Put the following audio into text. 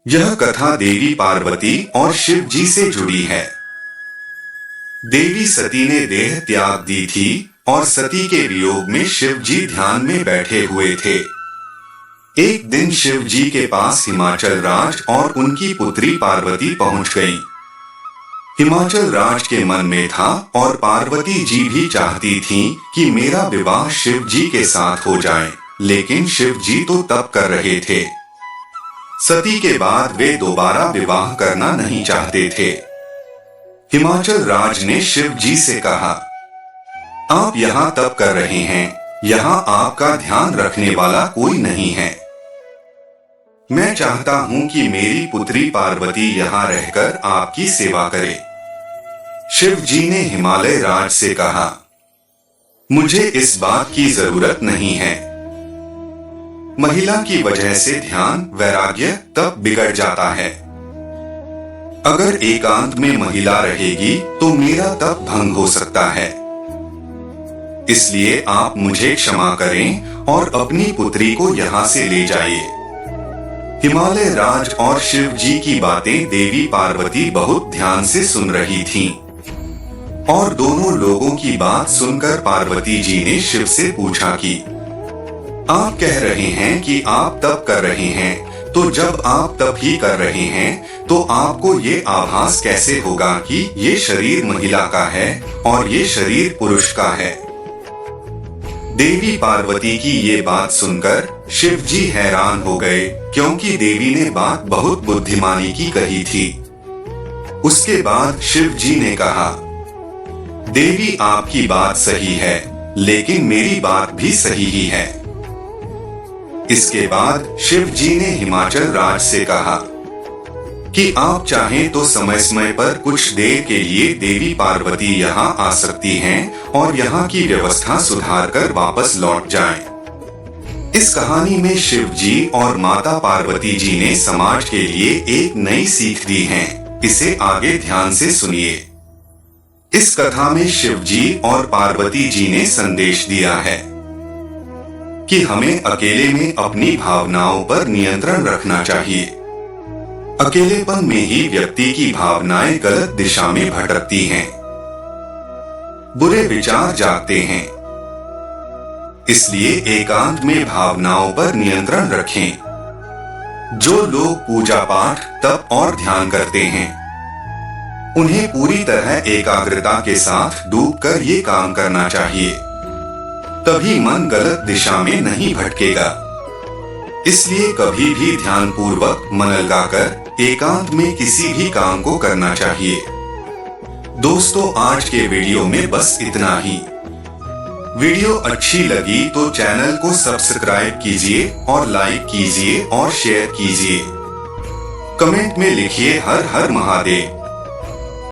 यह कथा देवी पार्वती और शिव जी से जुड़ी है। देवी सती ने देह त्याग दी थी और सती के वियोग में शिव जी ध्यान में बैठे हुए थे। एक दिन शिव जी के पास हिमाचल राज और उनकी पुत्री पार्वती पहुंच गईं। हिमाचल राज के मन में था और पार्वती जी भी चाहती थीं कि मेरा विवाह शिव जी के साथ हो जाए, लेकिन शिव जी तो तप कर रहे थे। सती के बाद वे दोबारा विवाह करना नहीं चाहते थे। हिमाचल राज ने शिव जी से कहा, आप यहाँ तप कर रहे हैं, यहाँ आपका ध्यान रखने वाला कोई नहीं है। मैं चाहता हूँ कि मेरी पुत्री पार्वती यहाँ रहकर आपकी सेवा करे। शिव जी ने हिमालय राज से कहा, मुझे इस बात की जरूरत नहीं है। महिला की वजह से ध्यान, वैराग्य, तप बिगड़ जाता है। अगर एकांत में महिला रहेगी तो मेरा तप भंग हो सकता है। इसलिए आप मुझे क्षमा करें और अपनी पुत्री को यहाँ से ले जाइए। हिमालय राज और शिव जी की बातें देवी पार्वती बहुत ध्यान से सुन रही थीं। और दोनों लोगों की बात सुनकर पार्वती जी ने शिव से पूछा कि आप कह रहे हैं कि आप तप कर रहे हैं, तो जब आप तप ही कर रहे हैं तो आपको ये आभास कैसे होगा कि ये शरीर महिला का है और ये शरीर पुरुष का है? देवी पार्वती की ये बात सुनकर शिव जी हैरान हो गए, क्योंकि देवी ने बात बहुत बुद्धिमानी की कही थी। उसके बाद शिव जी ने कहा, देवी आपकी बात सही है, लेकिन मेरी बात भी सही ही है। इसके बाद शिव जी ने हिमाचल राज से कहा कि आप चाहें तो समय समय पर कुछ देर के लिए देवी पार्वती यहाँ आ सकती हैं और यहाँ की व्यवस्था सुधार कर वापस लौट जाएं। इस कहानी में शिव जी और माता पार्वती जी ने समाज के लिए एक नई सीख दी है। इसे आगे ध्यान से सुनिए। इस कथा में शिव जी और पार्वती जी ने संदेश दिया है कि हमें अकेले में अपनी भावनाओं पर नियंत्रण रखना चाहिए। अकेलेपन में ही व्यक्ति की भावनाएं गलत दिशा में भटकती हैं, बुरे विचार जागते हैं। इसलिए एकांत में भावनाओं पर नियंत्रण रखें। जो लोग पूजा पाठ, तप और ध्यान करते हैं, उन्हें पूरी तरह एकाग्रता के साथ डूबकर ये काम करना चाहिए। तभी मन गलत दिशा में नहीं भटकेगा। इसलिए कभी भी ध्यान पूर्वक मन लगाकर एकांत में किसी भी काम को करना चाहिए। दोस्तों, आज के वीडियो में बस इतना ही। वीडियो अच्छी लगी तो चैनल को सब्सक्राइब कीजिए और लाइक कीजिए और शेयर कीजिए। कमेंट में लिखिए हर हर महादेव।